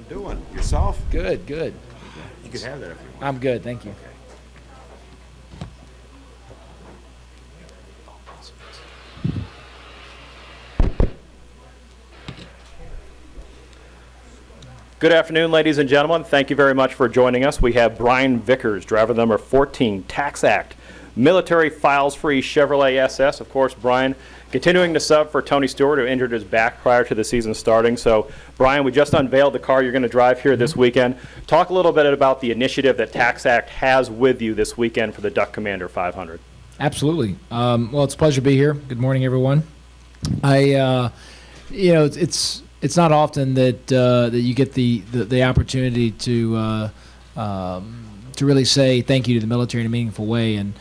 I'm doing. Yourself? Good, good. You can have that if you want. I'm good, thank you. Okay. Good afternoon, ladies and gentlemen. Thank you very much for joining us. We have Brian Vickers, driver number 14, Tax Act, military files-free Chevrolet SS. Of course, Brian continuing to sub for Tony Stewart, who injured his back prior to the season starting. So, Brian, we just unveiled the car you're going to drive here this weekend. Talk a little bit about the initiative that Tax Act has with you this weekend for the Duck Commander 500. Absolutely. Well, it's a pleasure to be here. Good morning, everyone. It's not often that you get the opportunity to really say thank you to the military in a meaningful way, and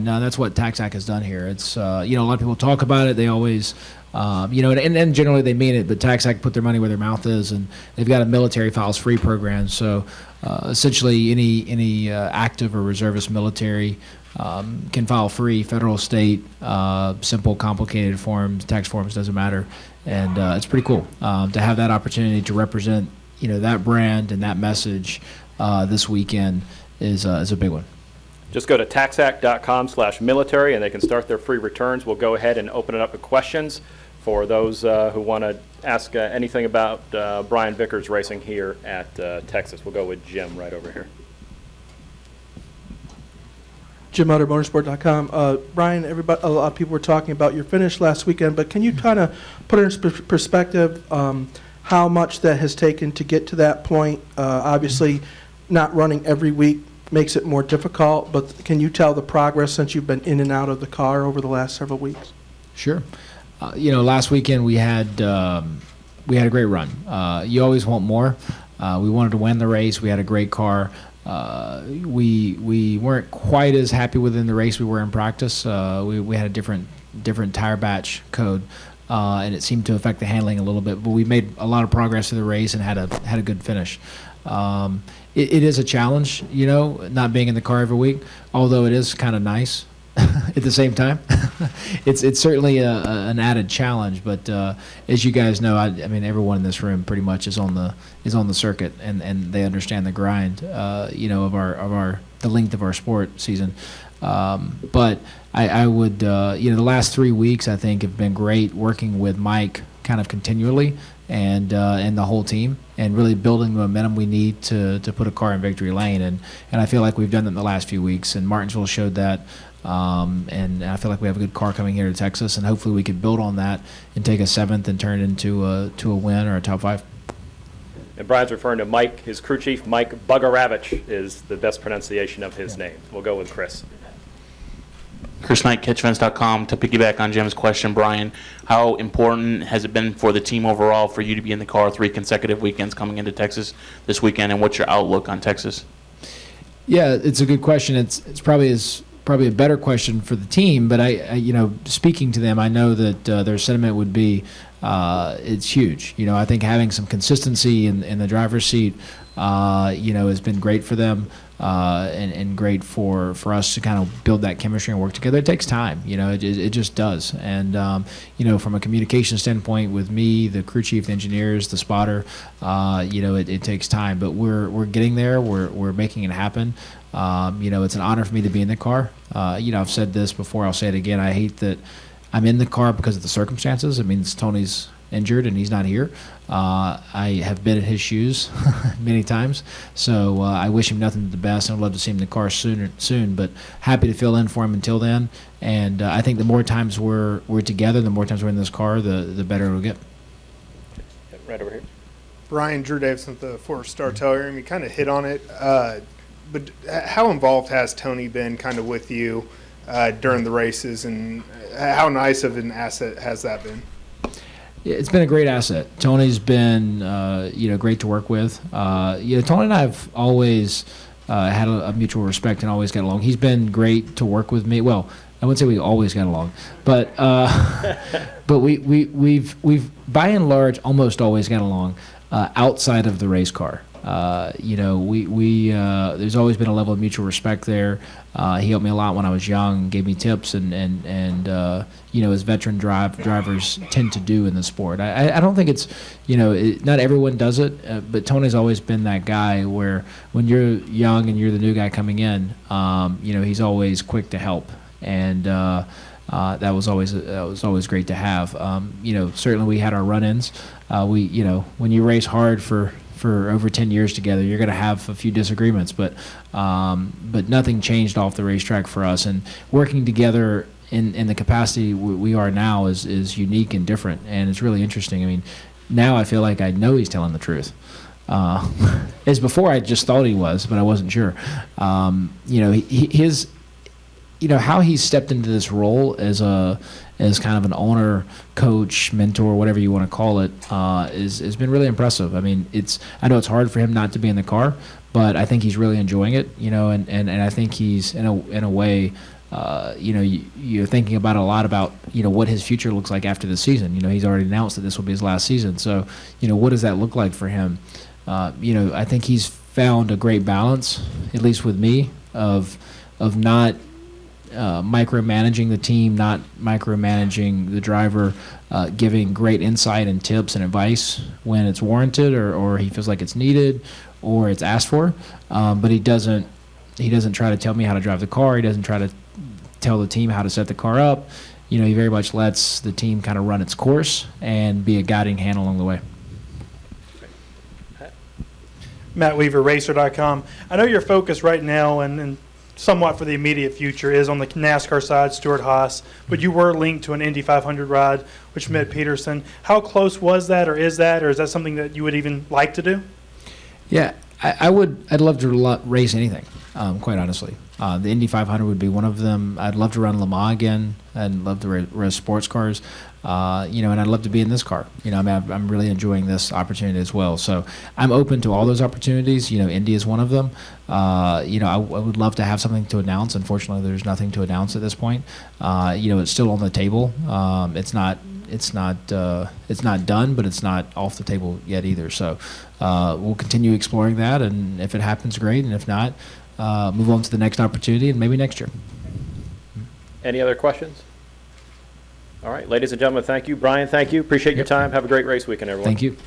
that's what Tax Act has done here. It's a lot of people talk about it. They always and generally they mean it, but Tax Act put their money where their mouth is, and they've got a military files free program. So essentially, any active or reservist military can file free, federal, state, simple, complicated forms, tax forms, doesn't matter. And it's pretty cool to have that opportunity to represent, that brand and that message this weekend is a big one. Just go to taxact.com/military and they can start their free returns. We'll go ahead and open it up to questions for those who want to ask anything about Brian Vickers racing here at Texas. We'll go with Jim right over here. Jim Utter, motorsport.com. Brian, a lot of people were talking about your finish last weekend, but can you kind of put in perspective how much that has taken to get to that point? Obviously, not running every week makes it more difficult, but can you tell the progress since you've been in and out of the car over the last several weeks? Sure. Last weekend we had a great run. You always want more. We wanted to win the race. We had a great car. We weren't quite as happy within the race we were in practice. We had a different tire batch code, and it seemed to affect the handling a little bit. But we made a lot of progress in the race and had a good finish. It is a challenge, not being in the car every week. Although it is kind of nice at the same time. It's certainly an added challenge. But as you guys know, I mean everyone in this room pretty much is on the circuit, and they understand the grind, of the length of our sport season. But I would, the last 3 weeks I think have been great working with Mike kind of continually and the whole team, and really building the momentum we need to put a car in victory lane. And I feel like we've done that in the last few weeks, and Martinsville showed that. And I feel like we have a good car coming here to Texas, and hopefully we could build on that and take a 7th and turn it into a win or a top 5. And Brian's referring to Mike, his crew chief, Mike Bugaravich is the best pronunciation of his name. We'll go with Chris. Chris Knight, catchfence.com. To piggyback on Jim's question, Brian, how important has it been for the team overall for you to be in the car 3 consecutive weekends coming into Texas this weekend, and what's your outlook on Texas? Yeah, it's a good question. It's probably a better question for the team, but I speaking to them, I know that their sentiment would be it's huge. I think having some consistency in the driver's seat, has been great for them, and great for us to kind of build that chemistry and work together. It takes time, it just does. And from a communication standpoint, with me, the crew chief, the engineers, the spotter, it takes time, but we're getting there. We're making it happen. It's an honor for me to be in the car. I've said this before, I'll say it again. I hate that I'm in the car because of the circumstances. It means Tony's injured and he's not here. I have been in his shoes many times, so I wish him nothing but the best. I'd love to see him in the car soon, but happy to fill in for him until then. And I think the more times we're together, the more times we're in this car, the better it'll get. Right over here. Brian, Drew Davison at the Fort Star Telegram. You kind of hit on it, but how involved has Tony been kind of with you during the races, and how nice of an asset has that been? It's been a great asset. Tony's been, great to work with. Tony and I have always had a mutual respect and always got along. He's been great to work with me. Well, I wouldn't say we always got along, but we've by and large almost always got along outside of the race car. there's always been a level of mutual respect there. He helped me a lot when I was young, gave me tips, and as veteran drivers tend to do in the sport. I don't think it's, not everyone does it, but Tony's always been that guy where when you're young and you're the new guy coming in, he's always quick to help, and that was always great to have. Certainly we had our run-ins. When you race hard for over 10 years together, you're going to have a few disagreements, but nothing changed off the racetrack for us. And working together in the capacity we are now is unique and different, and it's really interesting. I mean, now I feel like I know he's telling the truth. As before, I just thought he was, but I wasn't sure. His how he stepped into this role as kind of an owner, coach, mentor, whatever you want to call it, has been really impressive. I mean, I know it's hard for him not to be in the car, but I think he's really enjoying it. And I think he's in a way, you're thinking about a lot about what his future looks like after the season. He's already announced that this will be his last season. So what does that look like for him? I think he's found a great balance, at least with me, of not micromanaging the team, not micromanaging the driver, giving great insight and tips and advice when it's warranted or he feels like it's needed or it's asked for. But he doesn't try to tell me how to drive the car. He doesn't try to tell the team how to set the car up. He very much lets the team kind of run its course and be a guiding hand along the way. Matt Weaver, Racer.com. I know your focus right now and somewhat for the immediate future is on the NASCAR side, Stewart Haas, but you were linked to an Indy 500 ride, which met Peterson. How close was that, or is that something that you would even like to do? Yeah, I would. I'd love to race anything, quite honestly. The Indy 500 would be one of them. I'd love to run Le Mans again. I'd love to race sports cars, and I'd love to be in this car. I'm really enjoying this opportunity as well. So I'm open to all those opportunities. Indy is one of them. I would love to have something to announce. Unfortunately, there's nothing to announce at this point. It's still on the table. It's not done, but it's not off the table yet either. So we'll continue exploring that, and if it happens, great, and if not, move on to the next opportunity and maybe next year. Any other questions? All right, ladies and gentlemen, thank you. Brian, thank you. Appreciate your time. Have a great race weekend, everyone. Thank you.